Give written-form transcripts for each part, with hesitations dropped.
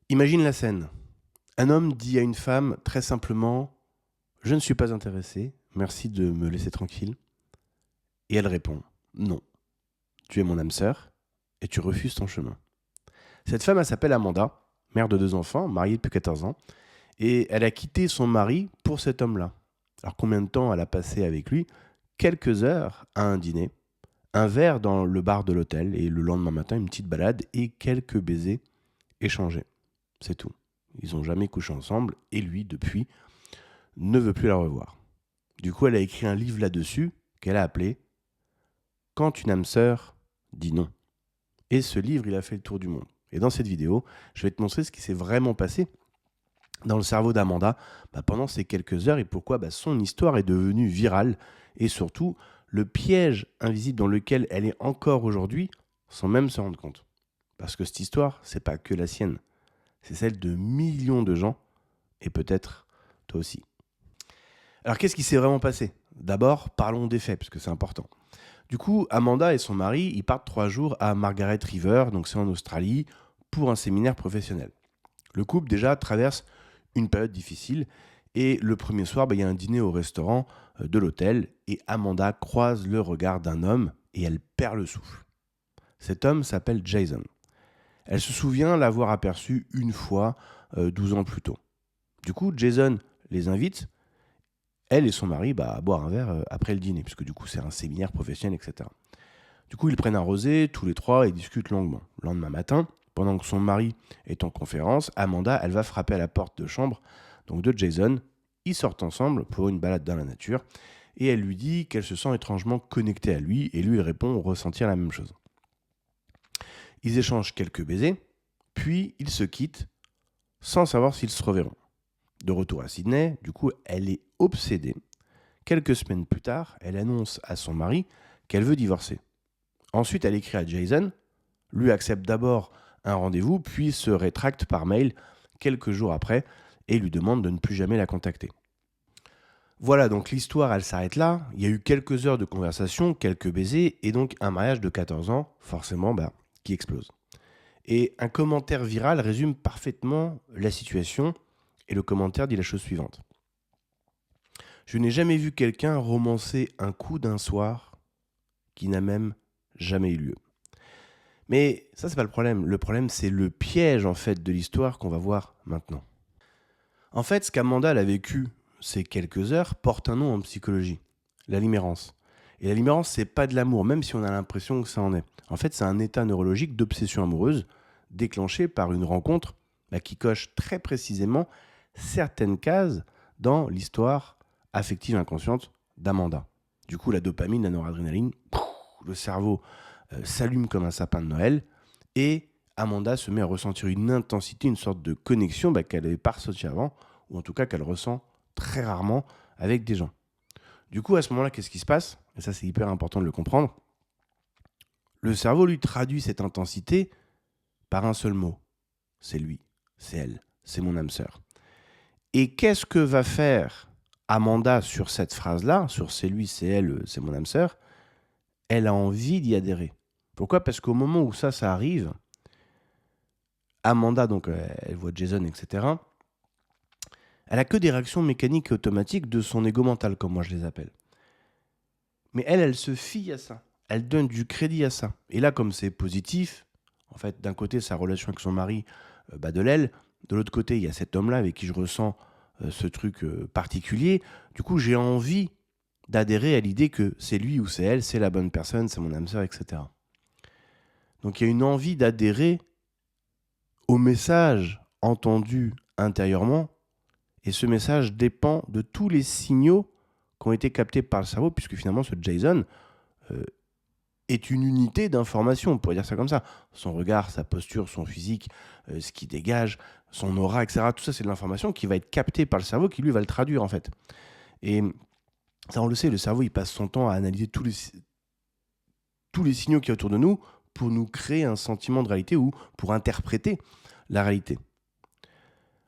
Imagine la scène. Un homme dit à une femme très simplement: «Je ne suis pas intéressé, merci de me laisser tranquille». Et elle répond: «Non, tu es mon âme sœur et tu refuses ton chemin». Cette femme, elle s'appelle Amanda, mère de 2 enfants, mariée depuis 14 ans, et elle a quitté son mari pour cet homme-là. Alors combien de temps elle a passé avec lui? Quelques heures à un dîner, un verre dans le bar de l'hôtel et le lendemain matin, une petite balade et quelques baisers échangés. C'est tout. Ils n'ont jamais couché ensemble et lui, depuis, ne veut plus la revoir. Du coup, elle a écrit un livre là-dessus qu'elle a appelé «Quand une âme sœur dit non». Et ce livre, il a fait le tour du monde. Et dans cette vidéo, je vais te montrer ce qui s'est vraiment passé dans le cerveau d'Amanda pendant ces quelques heures et pourquoi son histoire est devenue virale et surtout le piège invisible dans lequel elle est encore aujourd'hui sans même se rendre compte. Parce que cette histoire, c'est pas que la sienne, c'est celle de millions de gens et peut-être toi aussi. Alors qu'est-ce qui s'est vraiment passé? D'abord, parlons des faits, parce que c'est important. Du coup, Amanda et son mari, ils partent 3 jours à Margaret River, donc c'est en Australie, pour un séminaire professionnel. Le couple, déjà, traverse une période difficile, et le premier soir, il y a un dîner au restaurant de l'hôtel, et Amanda croise le regard d'un homme, et elle perd le souffle. Cet homme s'appelle Jason. Elle se souvient l'avoir aperçu une fois 12 ans plus tôt. Du coup, Jason les invite, elle et son mari, à boire un verre après le dîner, puisque du coup, c'est un séminaire professionnel, etc. Du coup, ils prennent un rosé, tous les trois, et discutent longuement. Le lendemain matin, pendant que son mari est en conférence, Amanda, elle va frapper à la porte de chambre donc de Jason. Ils sortent ensemble pour une balade dans la nature, et elle lui dit qu'elle se sent étrangement connectée à lui, et lui, il répond ressentir la même chose. Ils échangent quelques baisers, puis ils se quittent, sans savoir s'ils se reverront. De retour à Sydney, du coup, elle est obsédée. Quelques semaines plus tard, elle annonce à son mari qu'elle veut divorcer. Ensuite, elle écrit à Jason, lui accepte d'abord un rendez-vous, puis se rétracte par mail quelques jours après et lui demande de ne plus jamais la contacter. Voilà, donc l'histoire, elle s'arrête là. Il y a eu quelques heures de conversation, quelques baisers, et donc un mariage de 14 ans, forcément, qui explose. Et un commentaire viral résume parfaitement la situation, et le commentaire dit la chose suivante. Je n'ai jamais vu quelqu'un romancer un coup d'un soir qui n'a même jamais eu lieu. Mais ça, c'est pas le problème. Le problème, c'est le piège, en fait, de l'histoire qu'on va voir maintenant. En fait, ce qu'Amanda elle a vécu ces quelques heures porte un nom en psychologie, la limérance. Et la limérance, c'est pas de l'amour, même si on a l'impression que ça en est. En fait, c'est un état neurologique d'obsession amoureuse déclenché par une rencontre qui coche très précisément certaines cases dans l'histoire affective inconsciente d'Amanda. Du coup, la dopamine, la noradrénaline, le cerveau s'allume comme un sapin de Noël et Amanda se met à ressentir une intensité, une sorte de connexion qu'elle n'avait pas ressentie avant, ou en tout cas qu'elle ressent très rarement avec des gens. Du coup, à ce moment-là, qu'est-ce qui se passe? Et ça, c'est hyper important de le comprendre. Le cerveau lui traduit cette intensité par un seul mot. C'est lui, c'est elle, c'est mon âme sœur. Et qu'est-ce que va faire Amanda sur cette phrase-là, sur c'est lui, c'est elle, c'est mon âme sœur? Elle a envie d'y adhérer. Pourquoi? Parce qu'au moment où ça arrive, Amanda, donc elle voit Jason, etc., elle a que des réactions mécaniques et automatiques de son égo mental, comme moi je les appelle. Mais elle se fie à ça. Elle donne du crédit à ça. Et là, comme c'est positif, en fait, d'un côté, sa relation avec son mari de l'aile, de l'autre côté, il y a cet homme-là avec qui je ressens ce truc particulier. Du coup, j'ai envie d'adhérer à l'idée que c'est lui ou c'est elle, c'est la bonne personne, c'est mon âme sœur, etc. Donc il y a une envie d'adhérer au message entendu intérieurement, et ce message dépend de tous les signaux qui ont été captés par le cerveau, puisque finalement ce Jason est une unité d'information, on pourrait dire ça comme ça. Son regard, sa posture, son physique, ce qu'il dégage, son aura, etc. Tout ça, c'est de l'information qui va être captée par le cerveau, qui lui va le traduire en fait. Et ça, on le sait, le cerveau, il passe son temps à analyser tous les signaux qui y a autour de nous pour nous créer un sentiment de réalité ou pour interpréter la réalité.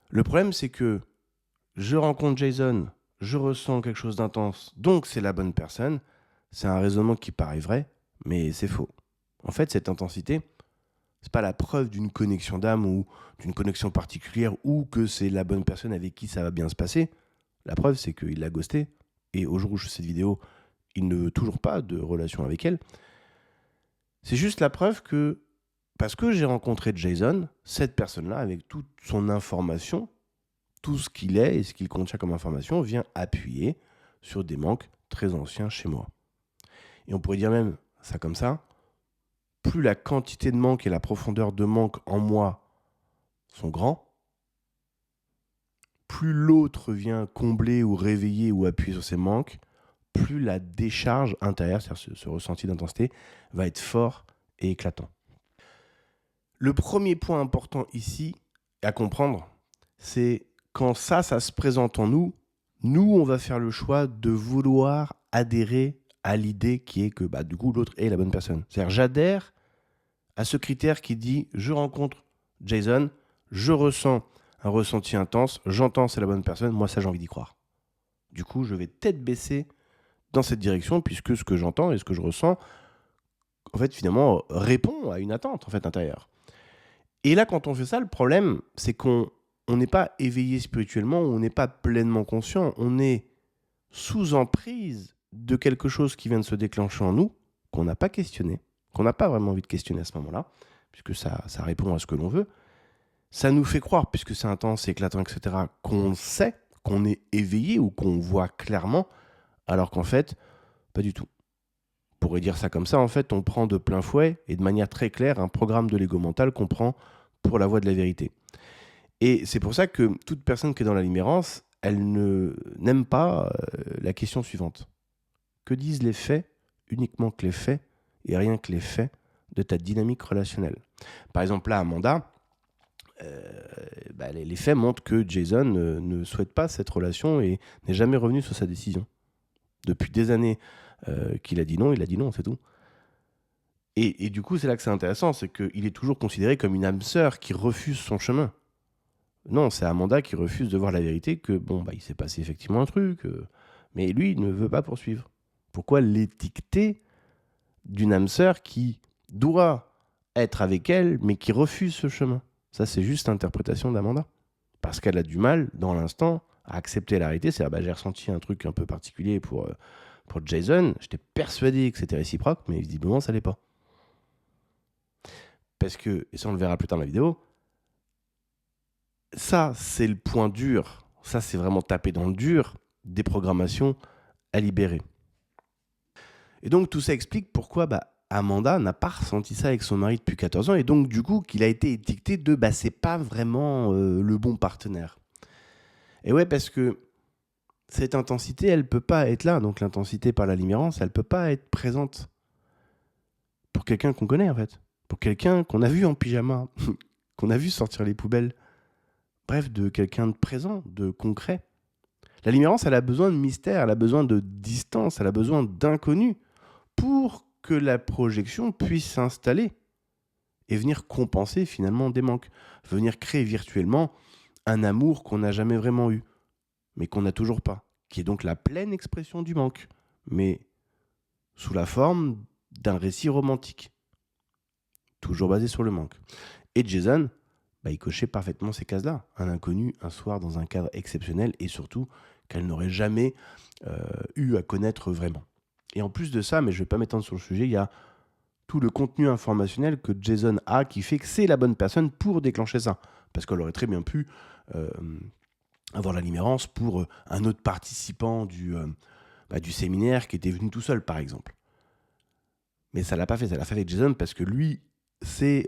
Le problème, c'est que je rencontre Jason, je ressens quelque chose d'intense, donc c'est la bonne personne. C'est un raisonnement qui paraît vrai, mais c'est faux. En fait, cette intensité, C'est pas la preuve d'une connexion d'âme ou d'une connexion particulière ou que c'est la bonne personne avec qui ça va bien se passer. La preuve, c'est qu'il l'a ghosté. Et au jour où je fais cette vidéo, il ne veut toujours pas de relation avec elle. C'est juste la preuve que, parce que j'ai rencontré Jason, cette personne-là, avec toute son information, tout ce qu'il est et ce qu'il contient comme information, vient appuyer sur des manques très anciens chez moi. Et on pourrait dire même ça comme ça, plus la quantité de manque et la profondeur de manque en moi sont grands, plus l'autre vient combler ou réveiller ou appuyer sur ces manques, plus la décharge intérieure, c'est-à-dire ce ressenti d'intensité, va être fort et éclatant. Le premier point important ici à comprendre, c'est quand ça se présente en nous, on va faire le choix de vouloir adhérer à l'idée qui est que du coup l'autre est la bonne personne. C'est-à-dire j'adhère à ce critère qui dit je rencontre Jason, je ressens un ressenti intense, j'entends c'est la bonne personne, moi ça j'ai envie d'y croire. Du coup je vais tête baissée dans cette direction puisque ce que j'entends et ce que je ressens en fait finalement répond à une attente en fait intérieure. Et là quand on fait ça, le problème c'est qu'on n'est pas éveillé spirituellement, on n'est pas pleinement conscient, on est sous emprise de quelque chose qui vient de se déclencher en nous, qu'on n'a pas questionné, qu'on n'a pas vraiment envie de questionner à ce moment-là, puisque ça répond à ce que l'on veut. Ça nous fait croire, puisque c'est intense, c'est éclatant, etc., qu'on sait, qu'on est éveillé ou qu'on voit clairement, alors qu'en fait, pas du tout. On pourrait dire ça comme ça, en fait, on prend de plein fouet et de manière très claire un programme de l'ego mental qu'on prend pour la voie de la vérité. Et c'est pour ça que toute personne qui est dans la limérance, elle n'aime pas la question suivante. Que disent les faits, uniquement que les faits, et rien que les faits de ta dynamique relationnelle? Par exemple, là, Amanda, les faits montrent que Jason ne souhaite pas cette relation et n'est jamais revenu sur sa décision. Depuis des années qu'il a dit non, c'est tout. Et du coup, c'est là que c'est intéressant, c'est qu'il est toujours considéré comme une âme sœur qui refuse son chemin. Non, c'est Amanda qui refuse de voir la vérité que, il s'est passé effectivement un truc, mais lui, il ne veut pas poursuivre. Pourquoi l'étiqueter d'une âme sœur qui doit être avec elle, mais qui refuse ce chemin? Ça, c'est juste l'interprétation d'Amanda. Parce qu'elle a du mal, dans l'instant, à accepter la réalité. C'est-à-dire, j'ai ressenti un truc un peu particulier pour Jason. J'étais persuadé que c'était réciproque, mais visiblement, ça l'est pas. Parce que, et ça on le verra plus tard dans la vidéo, ça, c'est le point dur. Ça, c'est vraiment taper dans le dur des programmations à libérer. Et donc, tout ça explique pourquoi Amanda n'a pas ressenti ça avec son mari depuis 14 ans et donc, du coup, qu'il a été étiqueté de c'est pas vraiment le bon partenaire. Et ouais, parce que cette intensité, elle peut pas être là. Donc, l'intensité par la limérance, elle peut pas être présente pour quelqu'un qu'on connaît, en fait. Pour quelqu'un qu'on a vu en pyjama, qu'on a vu sortir les poubelles. Bref, de quelqu'un de présent, de concret. La limérance, elle a besoin de mystère, elle a besoin de distance, elle a besoin d'inconnu pour que la projection puisse s'installer et venir compenser finalement des manques, venir créer virtuellement un amour qu'on n'a jamais vraiment eu, mais qu'on n'a toujours pas, qui est donc la pleine expression du manque, mais sous la forme d'un récit romantique, toujours basé sur le manque. Et Jason, il cochait parfaitement ces cases-là. Un inconnu, un soir, dans un cadre exceptionnel, et surtout qu'elle n'aurait jamais eu à connaître vraiment. Et en plus de ça, mais je ne vais pas m'étendre sur le sujet, il y a tout le contenu informationnel que Jason a qui fait que c'est la bonne personne pour déclencher ça. Parce qu'elle aurait très bien pu avoir la limérance pour un autre participant du séminaire qui était venu tout seul, par exemple. Mais ça ne l'a pas fait. Ça l'a fait avec Jason parce que lui,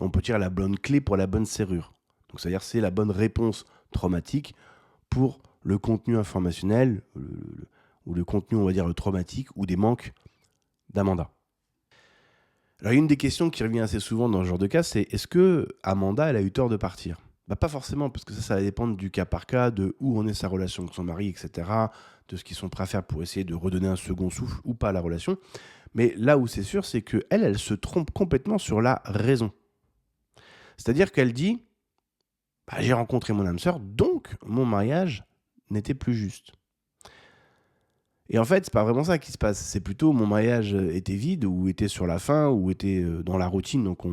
on peut dire, la bonne clé pour la bonne serrure. Donc, c'est-à-dire c'est la bonne réponse traumatique pour le contenu informationnel ou le contenu, on va dire, traumatique ou des manques d'Amanda. Alors, une des questions qui revient assez souvent dans ce genre de cas, c'est est-ce que Amanda, elle a eu tort de partir? Pas forcément, parce que ça va dépendre du cas par cas, de où en est sa relation avec son mari, etc., de ce qu'ils sont prêts à faire pour essayer de redonner un second souffle ou pas à la relation. Mais là où c'est sûr, c'est qu'elle, elle se trompe complètement sur la raison. C'est-à-dire qu'elle dit j'ai rencontré mon âme sœur, donc mon mariage n'était plus juste. Et en fait, c'est pas vraiment ça qui se passe. C'est plutôt mon mariage était vide, ou était sur la fin, ou était dans la routine. Donc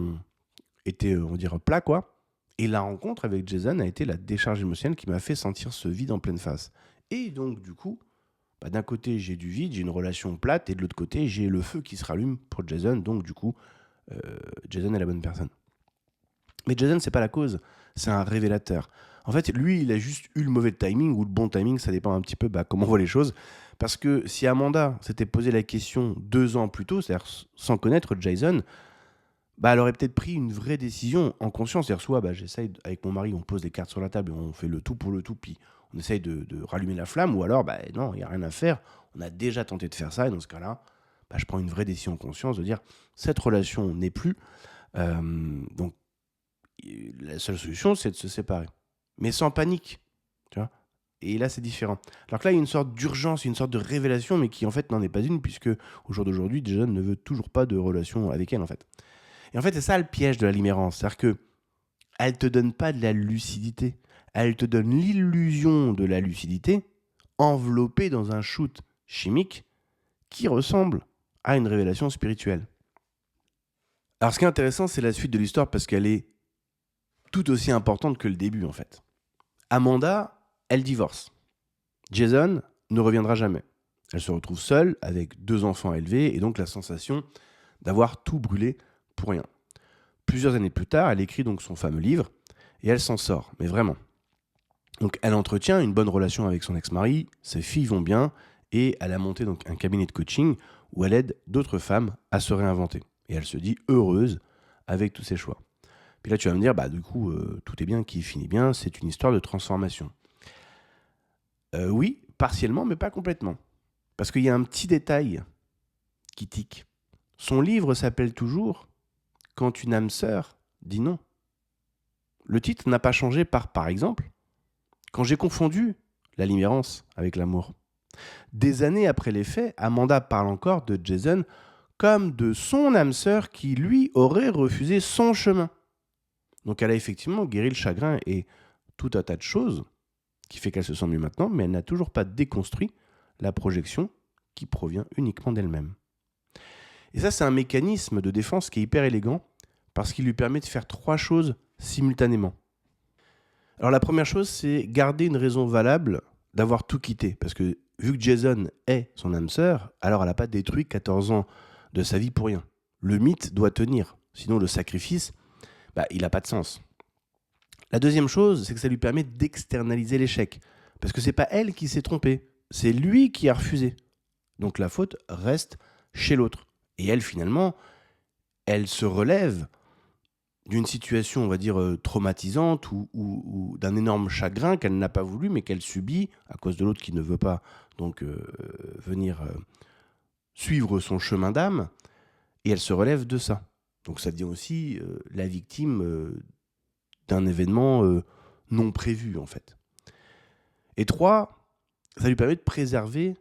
était, on va dire, plat, quoi. Et la rencontre avec Jason a été la décharge émotionnelle qui m'a fait sentir ce vide en pleine face. Et donc, du coup, d'un côté, j'ai du vide, j'ai une relation plate, et de l'autre côté, j'ai le feu qui se rallume pour Jason. Donc, du coup, Jason est la bonne personne. Mais Jason, c'est pas la cause, c'est un révélateur. En fait, lui, il a juste eu le mauvais timing ou le bon timing, ça dépend un petit peu comment on voit les choses. Parce que si Amanda s'était posé la question 2 ans plus tôt, c'est-à-dire sans connaître Jason, elle aurait peut-être pris une vraie décision en conscience. C'est-à-dire soit j'essaye, avec mon mari, on pose les cartes sur la table et on fait le tout pour le tout, puis on essaye de rallumer la flamme, ou alors non, il n'y a rien à faire, on a déjà tenté de faire ça, et dans ce cas-là, je prends une vraie décision en conscience de dire cette relation n'est plus, donc la seule solution, c'est de se séparer. Mais sans panique, tu vois. Et là, c'est différent. Alors que là, il y a une sorte d'urgence, une sorte de révélation, mais qui en fait n'en est pas une, puisque au jour d'aujourd'hui, Jason ne veut toujours pas de relation avec elle, en fait. Et en fait, c'est ça le piège de la limérance. C'est-à-dire que elle te donne pas de la lucidité. Elle te donne l'illusion de la lucidité enveloppée dans un shoot chimique qui ressemble à une révélation spirituelle. Alors, ce qui est intéressant, c'est la suite de l'histoire parce qu'elle est tout aussi importante que le début, en fait. Amanda, elle divorce. Jason ne reviendra jamais. Elle se retrouve seule avec 2 enfants à élever et donc la sensation d'avoir tout brûlé pour rien. Plusieurs années plus tard, elle écrit donc son fameux livre et elle s'en sort, mais vraiment. Donc elle entretient une bonne relation avec son ex-mari, ses filles vont bien et elle a monté donc un cabinet de coaching où elle aide d'autres femmes à se réinventer. Et elle se dit heureuse avec tous ses choix. Puis là, tu vas me dire, du coup, tout est bien qui finit bien, c'est une histoire de transformation. Oui, partiellement, mais pas complètement. Parce qu'il y a un petit détail qui tique. Son livre s'appelle toujours « Quand une âme sœur dit non ». Le titre n'a pas changé par exemple, quand j'ai confondu la limérance avec l'amour. Des années après les faits, Amanda parle encore de Jason comme de son âme sœur qui, lui, aurait refusé son chemin. Donc elle a effectivement guéri le chagrin et tout un tas de choses qui fait qu'elle se sent mieux maintenant, mais elle n'a toujours pas déconstruit la projection qui provient uniquement d'elle-même. Et ça, c'est un mécanisme de défense qui est hyper élégant parce qu'il lui permet de faire 3 choses simultanément. Alors la première chose, c'est garder une raison valable d'avoir tout quitté. Parce que vu que Jason est son âme sœur, alors elle n'a pas détruit 14 ans de sa vie pour rien. Le mythe doit tenir. Sinon, le sacrifice, il n'a pas de sens. La deuxième chose, c'est que ça lui permet d'externaliser l'échec. Parce que c'est pas elle qui s'est trompée, c'est lui qui a refusé. Donc la faute reste chez l'autre. Et elle, finalement, elle se relève d'une situation, on va dire, traumatisante ou d'un énorme chagrin qu'elle n'a pas voulu, mais qu'elle subit à cause de l'autre qui ne veut pas donc venir suivre son chemin d'âme. Et elle se relève de ça. Donc ça devient aussi la victime d'un événement non prévu, en fait. Et 3, ça lui permet de préserver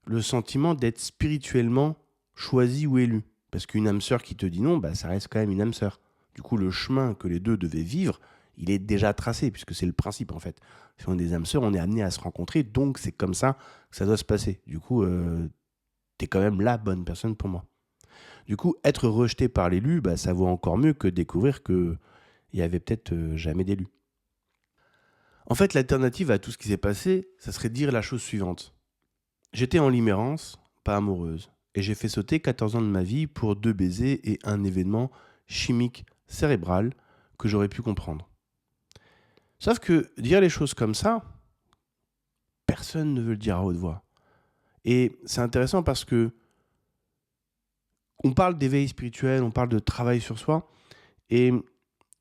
le sentiment d'être spirituellement choisi ou élu. Parce qu'une âme sœur qui te dit non, ça reste quand même une âme sœur. Du coup, le chemin que les deux devaient vivre, il est déjà tracé, puisque c'est le principe, en fait. Si on est des âmes sœurs, on est amené à se rencontrer, donc c'est comme ça que ça doit se passer. Du coup, t'es quand même la bonne personne pour moi. Du coup, être rejeté par l'élu, ça vaut encore mieux que découvrir qu'il n'y avait peut-être jamais d'élu. En fait, l'alternative à tout ce qui s'est passé, ça serait de dire la chose suivante. J'étais en limérance, pas amoureuse, et j'ai fait sauter 14 ans de ma vie pour 2 baisers et un événement chimique cérébral que j'aurais pu comprendre. Sauf que dire les choses comme ça, personne ne veut le dire à haute voix. Et c'est intéressant parce que on parle d'éveil spirituel, on parle de travail sur soi, et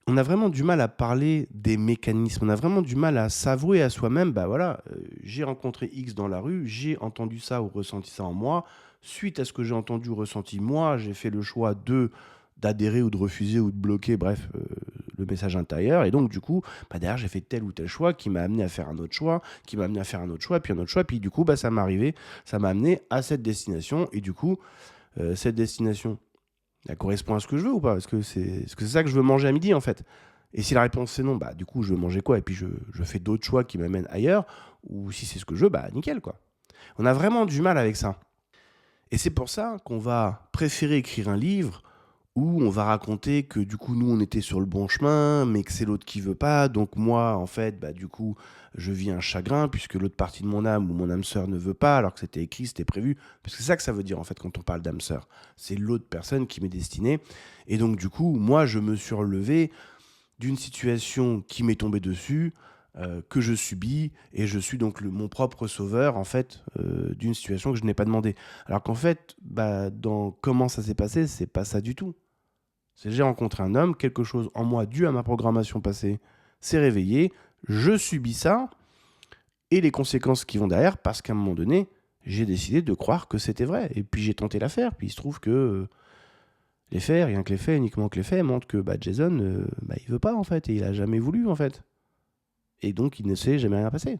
on a vraiment du mal à parler des mécanismes, on a vraiment du mal à s'avouer à soi-même, j'ai rencontré X dans la rue, j'ai entendu ça ou ressenti ça en moi, suite à ce que j'ai entendu ou ressenti moi, j'ai fait le choix d'adhérer ou de refuser ou de bloquer, bref, le message intérieur, et donc du coup, derrière j'ai fait tel ou tel choix qui m'a amené à faire un autre choix, qui m'a amené à faire un autre choix, puis un autre choix, puis du coup, ça m'est arrivé, ça m'a amené à cette destination, et du coup, cette destination, elle correspond à ce que je veux ou pas ? Est-ce que c'est ça que je veux manger à midi, en fait ? Et si la réponse c'est non, du coup, je veux manger quoi ? Et puis je fais d'autres choix qui m'amènent ailleurs. Ou si c'est ce que je veux, nickel, quoi. On a vraiment du mal avec ça. Et c'est pour ça qu'on va préférer écrire un livre où on va raconter que du coup nous on était sur le bon chemin, mais que c'est l'autre qui veut pas, donc moi en fait bah du coup je vis un chagrin puisque l'autre partie de mon âme ou mon âme sœur ne veut pas alors que c'était écrit, c'était prévu, parce que c'est ça que ça veut dire en fait quand on parle d'âme sœur, c'est l'autre personne qui m'est destinée, et donc du coup moi je me suis relevé d'une situation qui m'est tombée dessus, que je subis, et je suis donc mon propre sauveur en fait d'une situation que je n'ai pas demandé. Alors qu'en fait, bah, dans comment ça s'est passé, c'est pas ça du tout. C'est j'ai rencontré un homme, quelque chose en moi dû à ma programmation passée s'est réveillé, je subis ça, et les conséquences qui vont derrière, parce qu'à un moment donné, j'ai décidé de croire que c'était vrai. Et puis j'ai tenté l'affaire, puis il se trouve que les faits, rien que les faits, uniquement que les faits, montrent que bah, Jason, bah, il veut pas en fait, et il a jamais voulu en fait. Et donc il ne s'est jamais rien passé.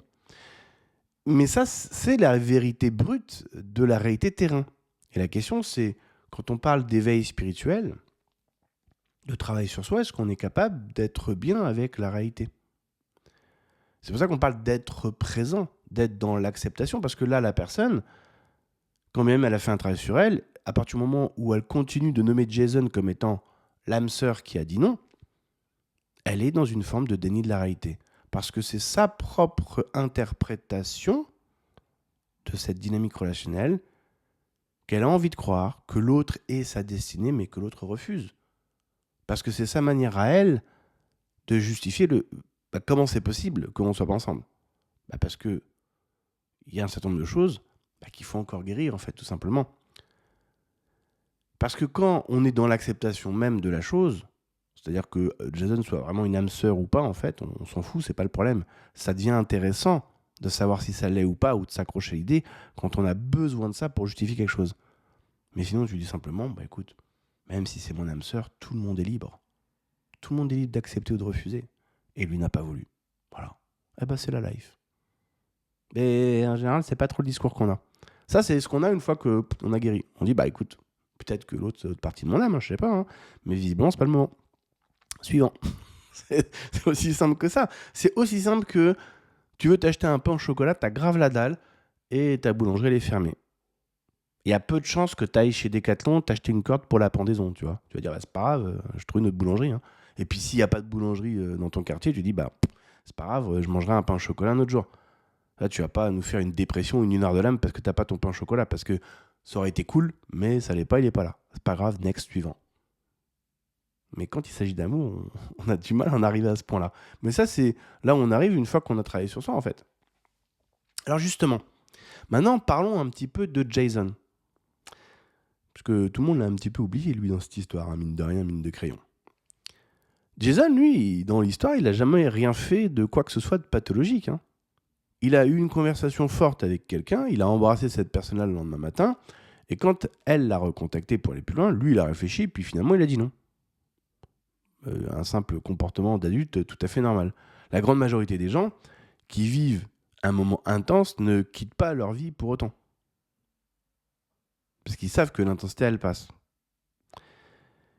Mais ça, c'est la vérité brute de la réalité terrain. Et la question, c'est, quand on parle d'éveil spirituel, de travail sur soi, est-ce qu'on est capable d'être bien avec la réalité? C'est pour ça qu'on parle d'être présent, d'être dans l'acceptation, parce que là, la personne, quand même elle a fait un travail sur elle, à partir du moment où elle continue de nommer Jason comme étant l'âme sœur qui a dit non, elle est dans une forme de déni de la réalité. Parce que c'est sa propre interprétation de cette dynamique relationnelle qu'elle a envie de croire que l'autre est sa destinée, mais que l'autre refuse. Parce que c'est sa manière à elle de justifier comment c'est possible qu'on ne soit pas ensemble. Parce qu'il y a un certain nombre de choses qu'il faut encore guérir, en fait, tout simplement. Parce que quand on est dans l'acceptation même de la chose, c'est-à-dire que Jason soit vraiment une âme sœur ou pas, en fait, on s'en fout, c'est pas le problème. Ça devient intéressant de savoir si ça l'est ou pas, ou de s'accrocher à l'idée quand on a besoin de ça pour justifier quelque chose. Mais sinon, je lui dis simplement, bah écoute, même si c'est mon âme sœur, tout le monde est libre. Tout le monde est libre d'accepter ou de refuser. Et lui n'a pas voulu. Voilà. Eh ben c'est la life. Mais en général, c'est pas trop le discours qu'on a. Ça, c'est ce qu'on a une fois qu'on a guéri. On dit, bah écoute, peut-être que l'autre partie de mon âme, je sais pas, hein, mais visiblement, c'est pas le moment. Suivant. C'est aussi simple que ça. C'est aussi simple que tu veux t'acheter un pain au chocolat, t'as grave la dalle et ta boulangerie elle est fermée. Il y a peu de chances que tu ailles chez Decathlon t'acheter une corde pour la pendaison, tu vois. Tu vas dire, bah, c'est pas grave, je trouve une autre boulangerie. Hein. Et puis s'il n'y a pas de boulangerie dans ton quartier, tu dis, bah, c'est pas grave, je mangerai un pain au chocolat un autre jour. Là, tu vas pas nous faire une dépression ou une lunaire de l'âme parce que t'as pas ton pain au chocolat, parce que ça aurait été cool, mais ça l'est pas, il est pas là. C'est pas grave, next, suivant. Mais quand il s'agit d'amour, on a du mal à en arriver à ce point-là. Mais ça, c'est là où on arrive une fois qu'on a travaillé sur soi, en fait. Alors justement, maintenant, parlons un petit peu de Jason. Parce que tout le monde l'a un petit peu oublié, lui, dans cette histoire, hein, mine de rien, mine de crayon. Jason, lui, dans l'histoire, il n'a jamais rien fait de quoi que ce soit de pathologique. Hein. Il a eu une conversation forte avec quelqu'un, il a embrassé cette personne-là le lendemain matin, et quand elle l'a recontacté pour aller plus loin, lui, il a réfléchi, puis finalement, il a dit non. Un simple comportement d'adulte tout à fait normal. La grande majorité des gens qui vivent un moment intense ne quittent pas leur vie pour autant. Parce qu'ils savent que l'intensité, elle passe.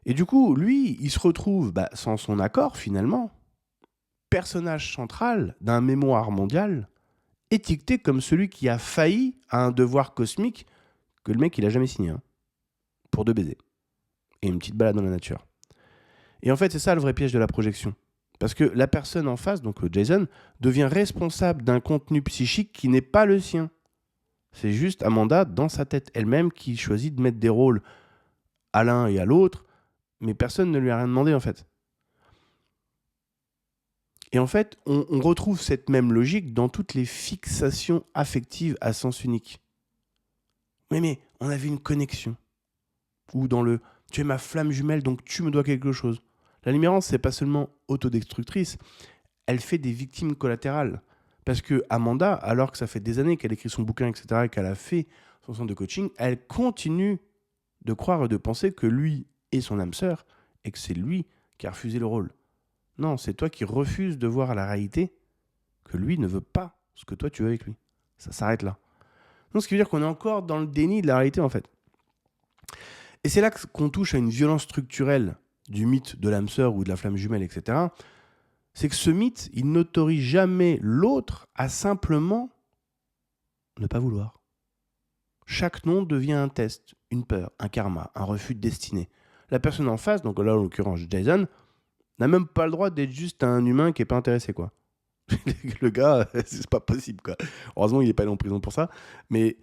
Et du coup, lui, il se retrouve, sans son accord finalement, personnage central d'un mémoire mondial, étiqueté comme celui qui a failli à un devoir cosmique que le mec, il a jamais signé, hein, pour 2 baisers. Et une petite balade dans la nature. Et en fait, c'est ça le vrai piège de la projection. Parce que la personne en face, donc Jason, devient responsable d'un contenu psychique qui n'est pas le sien. C'est juste Amanda, dans sa tête elle-même, qui choisit de mettre des rôles à l'un et à l'autre, mais personne ne lui a rien demandé en fait. Et en fait, on retrouve cette même logique dans toutes les fixations affectives à sens unique. Oui, mais on avait une connexion. Ou dans le « tu es ma flamme jumelle, donc tu me dois quelque chose ». La limérance, c'est pas seulement autodestructrice, elle fait des victimes collatérales. Parce que Amanda, alors que ça fait des années qu'elle écrit son bouquin, etc., et qu'elle a fait son centre de coaching, elle continue de croire et de penser que lui est son âme sœur et que c'est lui qui a refusé le rôle. Non, c'est toi qui refuses de voir la réalité que lui ne veut pas ce que toi tu veux avec lui. Ça s'arrête là. Donc, ce qui veut dire qu'on est encore dans le déni de la réalité, en fait. Et c'est là qu'on touche à une violence structurelle du mythe de l'âme sœur ou de la flamme jumelle, etc. C'est que ce mythe, il n'autorise jamais l'autre à simplement ne pas vouloir. Chaque non devient un test, une peur, un karma, un refus de destinée. la personne en face, donc là en l'occurrence Jason, n'a même pas le droit d'être juste un humain qui est pas intéressé, quoi. Le gars, c'est pas possible, quoi. Heureusement, il est pas allé en prison pour ça, mais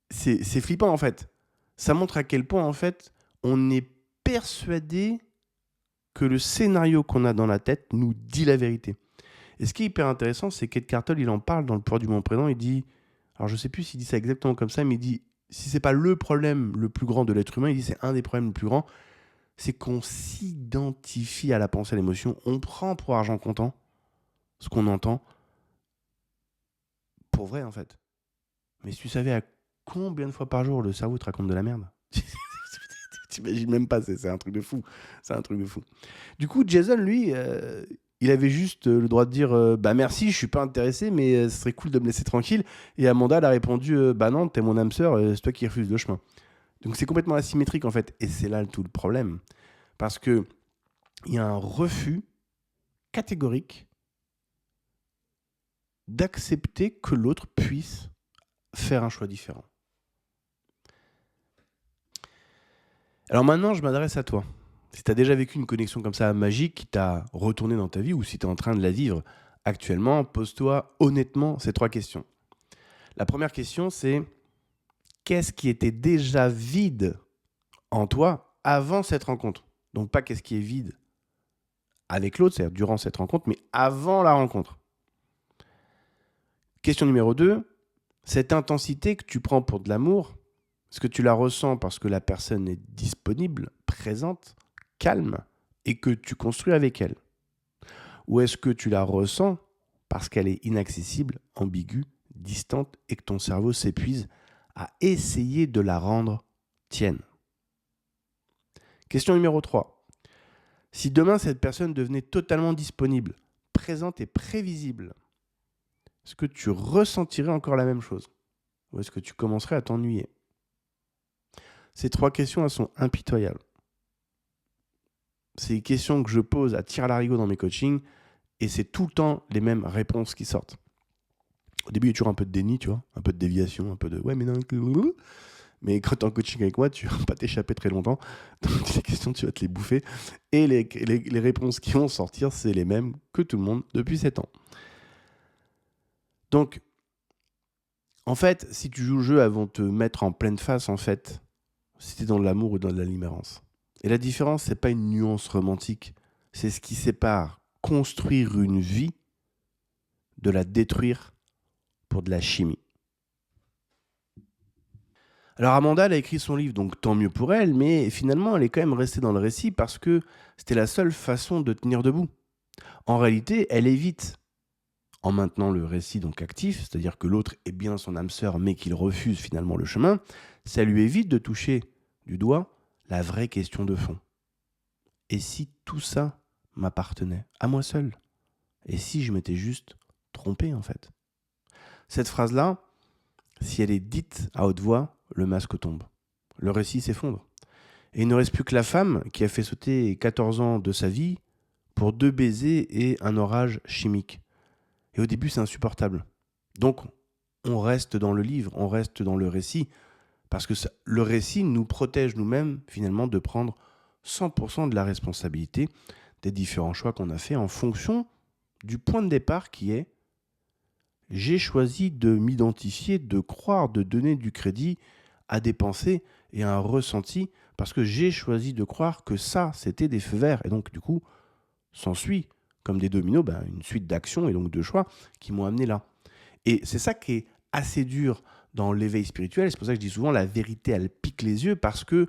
c'est flippant, en fait. Ça montre à quel point, en fait, on est persuadé que le scénario qu'on a dans la tête nous dit la vérité. Et ce qui est hyper intéressant, c'est qu'Ed Cartel, il en parle dans Le pouvoir du moment présent, il dit, alors je sais plus s'il dit ça exactement comme ça, mais il dit, si c'est pas le problème le plus grand de l'être humain, il dit c'est un des problèmes les plus grands, c'est qu'on s'identifie à la pensée, à l'émotion, on prend pour argent comptant ce qu'on entend, pour vrai en fait. Mais si tu savais à combien de fois par jour le cerveau te raconte de la merde, t'imagines même pas, c'est un truc de fou. C'est un truc de fou. Du coup, Jason, lui, il avait juste le droit de dire bah merci, je suis pas intéressé, mais ce serait cool de me laisser tranquille. Et Amanda, elle a répondu bah non, t'es mon âme sœur, c'est toi qui refuses le chemin. Donc c'est complètement asymétrique en fait. Et c'est là tout le problème. Parce que il y a un refus catégorique d'accepter que l'autre puisse faire un choix différent. Alors maintenant, je m'adresse à toi. Si tu as déjà vécu une connexion comme ça magique qui t'a retourné dans ta vie ou si tu es en train de la vivre actuellement, pose-toi honnêtement ces 3 questions. La première question, c'est qu'est-ce qui était déjà vide en toi avant cette rencontre? Donc pas qu'est-ce qui est vide avec l'autre, c'est-à-dire durant cette rencontre, mais avant la rencontre. Question numéro 2, cette intensité que tu prends pour de l'amour, est-ce que tu la ressens parce que la personne est disponible, présente, calme et que tu construis avec elle? Ou est-ce que tu la ressens parce qu'elle est inaccessible, ambiguë, distante et que ton cerveau s'épuise à essayer de la rendre tienne? Question numéro 3. Si demain cette personne devenait totalement disponible, présente et prévisible, est-ce que tu ressentirais encore la même chose? Ou est-ce que tu commencerais à t'ennuyer? Ces 3 questions, elles sont impitoyables. C'est des questions que je pose à tir à l'arigot dans mes coachings et c'est tout le temps les mêmes réponses qui sortent. Au début, il y a toujours un peu de déni, tu vois, un peu de déviation, un peu de ouais, mais non. Mais quand tu es en coaching avec moi, tu vas pas t'échapper très longtemps. Donc, les questions, tu vas te les bouffer. Et les réponses qui vont sortir, c'est les mêmes que tout le monde depuis 7 ans. Donc, en fait, si tu joues le jeu, elles vont te mettre en pleine face, en fait, si tu es dans l'amour ou dans la limerence. Et la différence, c'est pas une nuance romantique. C'est ce qui sépare construire une vie de la détruire pour de la chimie. Alors Amanda, elle a écrit son livre, donc tant mieux pour elle, mais finalement, elle est quand même restée dans le récit parce que c'était la seule façon de tenir debout. En réalité, elle évite, en maintenant le récit donc actif, c'est-à-dire que l'autre est bien son âme sœur, mais qu'il refuse finalement le chemin, ça lui évite de toucher du doigt la vraie question de fond. Et si tout ça m'appartenait à moi seul? Et si je m'étais juste trompé en fait? Cette phrase-là, si elle est dite à haute voix, le masque tombe. Le récit s'effondre. Et il ne reste plus que la femme qui a fait sauter 14 ans de sa vie pour 2 baisers et un orage chimique. Et au début, c'est insupportable. Donc, on reste dans le livre, on reste dans le récit, parce que le récit nous protège nous-mêmes, finalement, de prendre 100% de la responsabilité des différents choix qu'on a faits en fonction du point de départ qui est j'ai choisi de m'identifier, de croire, de donner du crédit à des pensées et à un ressenti parce que j'ai choisi de croire que ça, c'était des feux verts. Et donc, du coup, s'ensuit, comme des dominos, une suite d'actions et donc de choix qui m'ont amené là. Et c'est ça qui est assez dur dans l'éveil spirituel. C'est pour ça que je dis souvent la vérité, elle pique les yeux parce que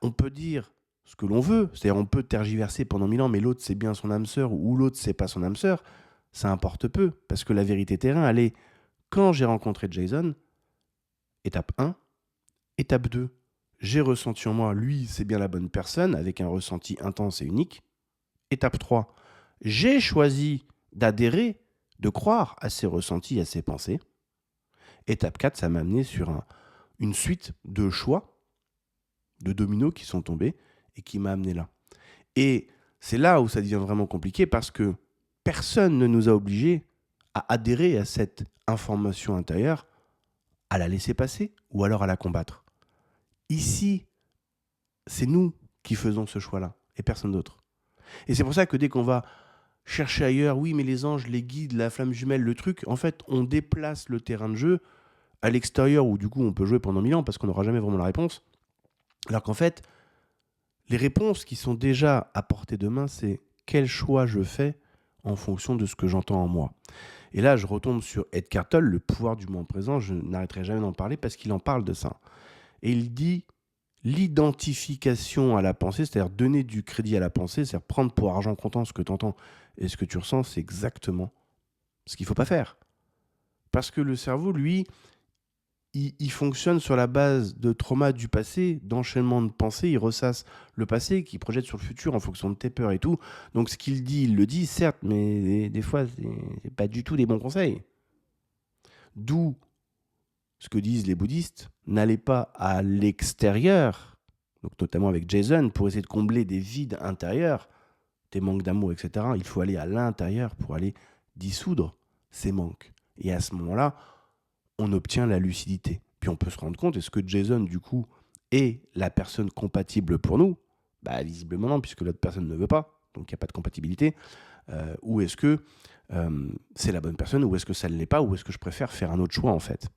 on peut dire ce que l'on veut. C'est-à-dire, on peut tergiverser pendant 1000 ans, mais l'autre, c'est bien son âme sœur ou l'autre, c'est pas son âme sœur. Ça importe peu parce que la vérité terrain, elle est quand j'ai rencontré Jason, étape 1, étape 2, j'ai ressenti en moi, lui, c'est bien la bonne personne, avec un ressenti intense et unique. Étape 3, j'ai choisi d'adhérer, de croire à ses ressentis, à ses pensées. Étape 4, ça m'a amené sur une suite de choix, de dominos qui sont tombés et qui m'a amené là. Et c'est là où ça devient vraiment compliqué parce que personne ne nous a obligés à adhérer à cette information intérieure, à la laisser passer ou alors à la combattre. Ici, c'est nous qui faisons ce choix-là et personne d'autre. Et c'est pour ça que dès qu'on va chercher ailleurs, oui, mais les anges, les guides, la flamme jumelle, le truc, en fait, on déplace le terrain de jeu à l'extérieur où du coup on peut jouer pendant 1000 ans parce qu'on n'aura jamais vraiment la réponse. Alors qu'en fait, les réponses qui sont déjà à portée de main, c'est quel choix je fais en fonction de ce que j'entends en moi. Et là, je retombe sur Eckhart Tolle, le pouvoir du moment présent, je n'arrêterai jamais d'en parler parce qu'il en parle de ça. Et il dit l'identification à la pensée, c'est-à-dire donner du crédit à la pensée, c'est-à-dire prendre pour argent comptant ce que tu entends et ce que tu ressens, c'est exactement ce qu'il ne faut pas faire. Parce que le cerveau, lui, il fonctionne sur la base de traumas du passé, d'enchaînement de pensées, il ressasse le passé, qui projette sur le futur en fonction de tes peurs et tout. Donc ce qu'il dit, il le dit, certes, mais des fois, c'est pas du tout des bons conseils. D'où ce que disent les bouddhistes, n'allez pas à l'extérieur, donc notamment avec Jason, pour essayer de combler des vides intérieurs, tes manques d'amour, etc. Il faut aller à l'intérieur pour aller dissoudre ces manques. Et à ce moment-là, on obtient la lucidité. Puis on peut se rendre compte, est-ce que Jason, du coup, est la personne compatible pour nous ? Bah, visiblement non, puisque l'autre personne ne veut pas, donc il n'y a pas de compatibilité. Ou est-ce que c'est la bonne personne, ou est-ce que ça ne l'est pas, ou est-ce que je préfère faire un autre choix, en fait ?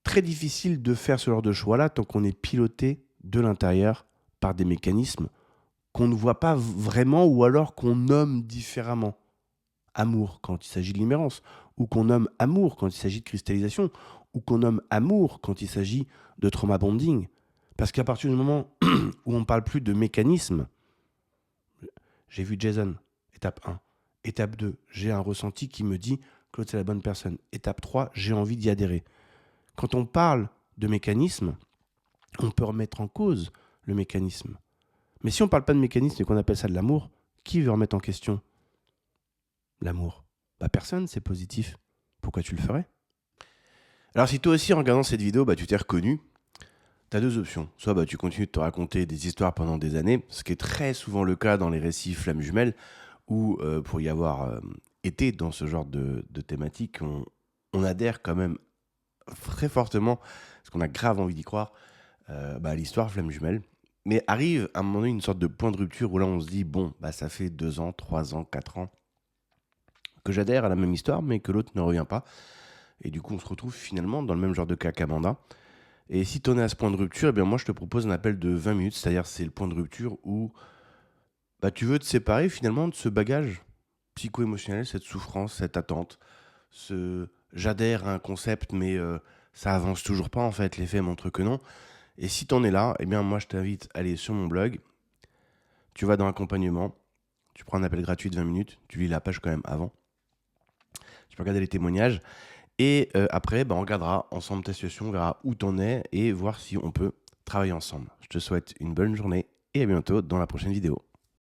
Très difficile de faire ce genre de choix-là tant qu'on est piloté de l'intérieur par des mécanismes qu'on ne voit pas vraiment ou alors qu'on nomme différemment. Amour quand il s'agit de l'immérence, ou qu'on nomme amour quand il s'agit de cristallisation, ou qu'on nomme amour quand il s'agit de trauma bonding. Parce qu'à partir du moment où on ne parle plus de mécanisme, j'ai vu Jason, étape 1. Étape 2, j'ai un ressenti qui me dit que l'autre c'est la bonne personne. Étape 3, j'ai envie d'y adhérer. Quand on parle de mécanisme, on peut remettre en cause le mécanisme. Mais si on ne parle pas de mécanisme et qu'on appelle ça de l'amour, qui veut remettre en question l'amour ? Bah personne, c'est positif. Pourquoi tu le ferais ? Alors si toi aussi en regardant cette vidéo, tu t'es reconnu, tu as deux options. Soit tu continues de te raconter des histoires pendant des années, ce qui est très souvent le cas dans les récits flammes jumelles, ou pour y avoir été dans ce genre de thématique, on adhère quand même très fortement, parce qu'on a grave envie d'y croire, à l'histoire flamme jumelle. Mais arrive à un moment donné une sorte de point de rupture où là on se dit, ça fait 2 ans, 3 ans, 4 ans que j'adhère à la même histoire, mais que l'autre ne revient pas. Et du coup, on se retrouve finalement dans le même genre de cas qu'Amanda. Et si tu en es à ce point de rupture, moi je te propose un appel de 20 minutes, c'est-à-dire c'est le point de rupture où tu veux te séparer finalement de ce bagage psycho-émotionnel, cette souffrance, cette attente, j'adhère à un concept, mais ça avance toujours pas en fait, les faits montrent que non. Et si tu en es là, moi je t'invite à aller sur mon blog, tu vas dans accompagnement, tu prends un appel gratuit de 20 minutes, tu lis la page quand même avant, tu peux regarder les témoignages, et après, on regardera ensemble ta situation, on verra où t'en es et voir si on peut travailler ensemble. Je te souhaite une bonne journée et à bientôt dans la prochaine vidéo.